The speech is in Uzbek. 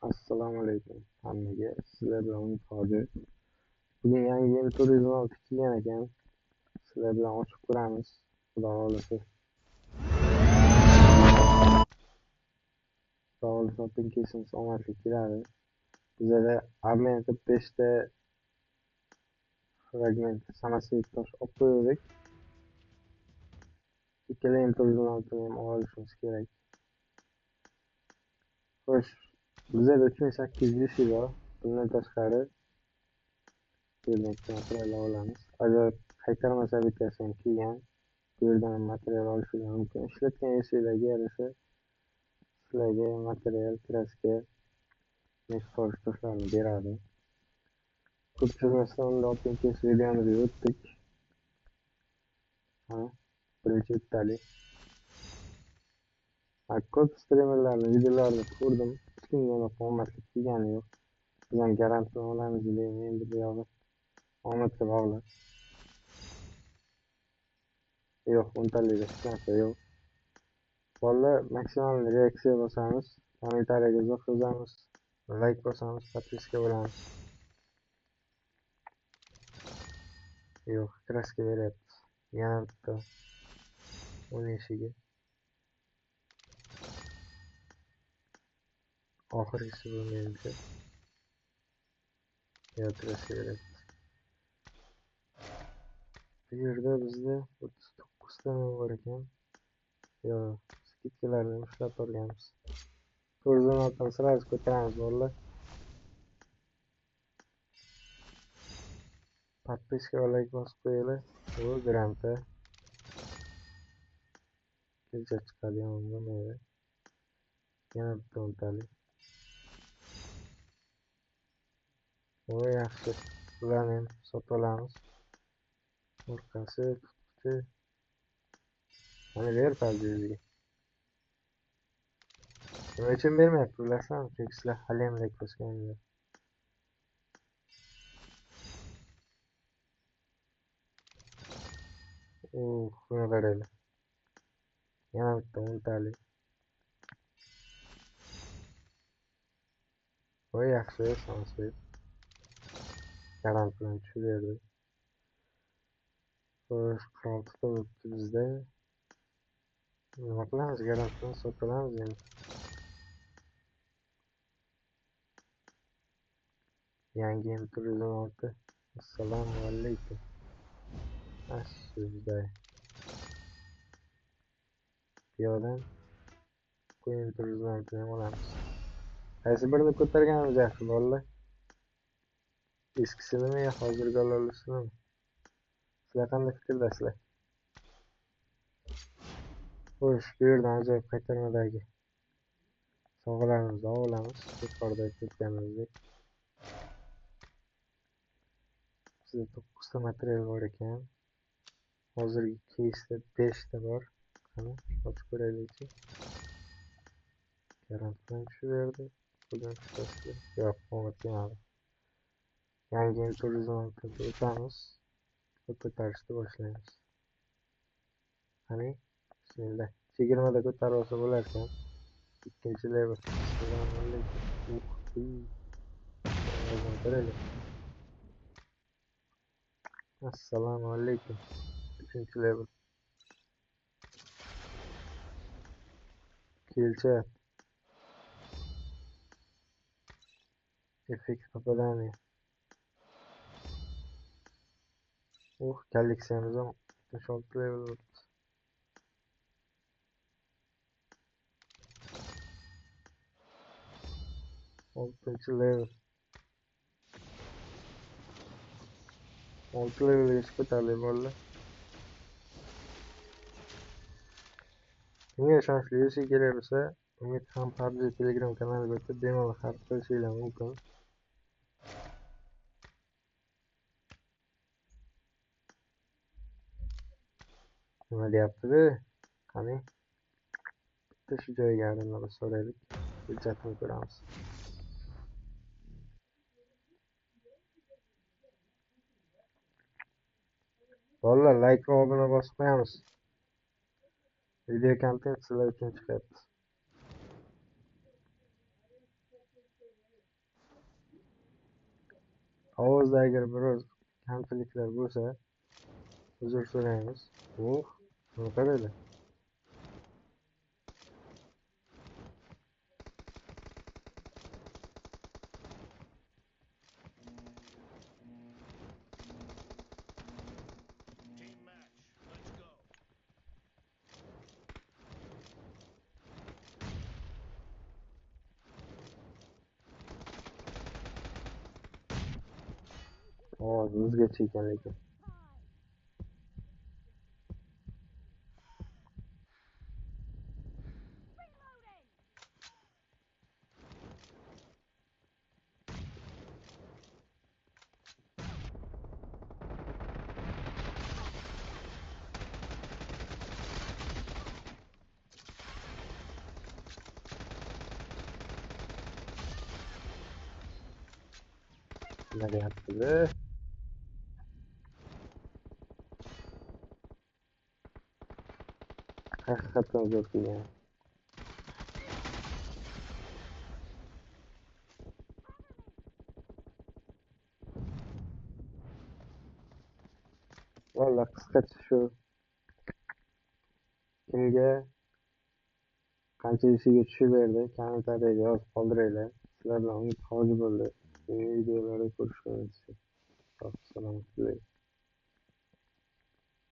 Assalomu alaykum hammaga. Sizlar bilan Umid Hoji. Bugun yangi yil turizmi tikilgan ekan. Sizlar bilan ochib ko'ramiz. Xudo xohlasa. Xudo xohlasa otin kesimiz omadli keladi. Bizada обмен qilib 5 ta fragment samoset tosh olib qo'ydik. Ikkala yil turizmini ham olishimiz kerak. Xo'sh, bizada 3800 bor. Bundan tashqari material olamiz. Ajoyib qaytarma sabitasi ham kelgan. Bu yerdan material olishingiz mumkin. Ishlatgan yashillarga yarasha sizlarga material, kraska, nektar toshlarni beradi. Ko'p cho'zmasdan unda oltin kes videomizga o'tdik. Birinchi bittali. Ko'p streamerlarni videolarini ko'rdim. Hech kimga omadli kelgani yo'q. Biz ham garantini olamiz deyman. Endi bu yog'i omadga bog'liq. Yo'q, o'ntalikda hech narsa yo'q. Bolalar maksimal reaksiya bosamiz, kommentariyaga izoh yozamiz, like bosamiz, podpiska bo'lamiz. Yo'q, kraska beryapti. Yana bitta o'ynishiga. Oxirgisi bu menimcha. Yo'q, kraska beryapti. Bu yerda bizda 39 ta bor ekan. Yo'q, skidkalarni ushlab olganmiz. 416 sразу ko'taramiz bolalar. Podpiska va like bosib qo'yinglar. Bu granta. Kelcha chiqadi, yomon bo'lmaydi. Yana bitta o'ntalik. O yaxshi. Bularni ham sotib olamiz. Orqasi, tutqichi. Mana ber paldiga. Nima uchun bermayapti bilasizmi? Chunki sizlar hali ham like bosganinglar. Buni qaranglar. Yana bitta o'ntalik. Voy yaxshi, samoset. Garant bilan tushib berdi. Xo'sh, 6 ta bo'libdi bizda. Nima qilamiz? Garant bilan sotib olamiz endi. Yangi yil turizm olti. Assalomu alaykum. Ashshday. Piyodan qo'yin turizmini ham olamiz. Qaysi birini ko'targanimiz yaxshi bolalar? Eskisinimi yo hozirgi alolisimi? Sizlar qanday fikrdasizlar? Xo'sh, bu yerdan ajoyib qaytarmadagi sovg'alarimizni olamiz. Yuqorida aytib o'tganimizdek. Bizda 9 ta material bor ekan. Hozirgi keysda 5 ta bor. Qani, ochib ko'raylikchi. Garant bilan tushib berdi. Bugun tushasizlar. Yo'q, omad kelmadi. Yangi yil turizmini o'tamiz. Ko'tarishni boshlaymiz. Qani, bismillah. 20 da ko'tarib olsa bo'lar ekan. Ikkinchi level. Assalomu alaykum. Assalomu alaykum. 3-level. Kelcha. Effekt попадания. Kolleksiyamiz ham 66 level bo'libdi. 6-level. 6 levelga chiqib ko'tarilib bolalar. Kimga ishonchli UC kerak bo'lsa, Umid ham PUBG Telegram kanaliga o'tib bemalol xarid qilishingiz mumkin. Nima deyapti-da? Qani? Bitta shu joyga arinlab so'raylik. Hujjatini ko'ramiz. Bolalar, like va obuna bosib qo'yamiz. Video kontent sizlar uchun chiqyapti. Ovozda agar biroz kamchiliklar bo'lsa uzr so'raymiz. Buni qaranglar. Ovoz o'zgacha ekan lekin. Nima deyapti? Haqiqatdan zo'r kelgan. Valla qisqacha shu kimga qancha ishiga tushaverdi kommentariyaga yozib qoldiringlar. Sizlar bilan umid hoji bo'ldi. Yeni videolarda ko'rishguncha. Sog' salomat bo'ling.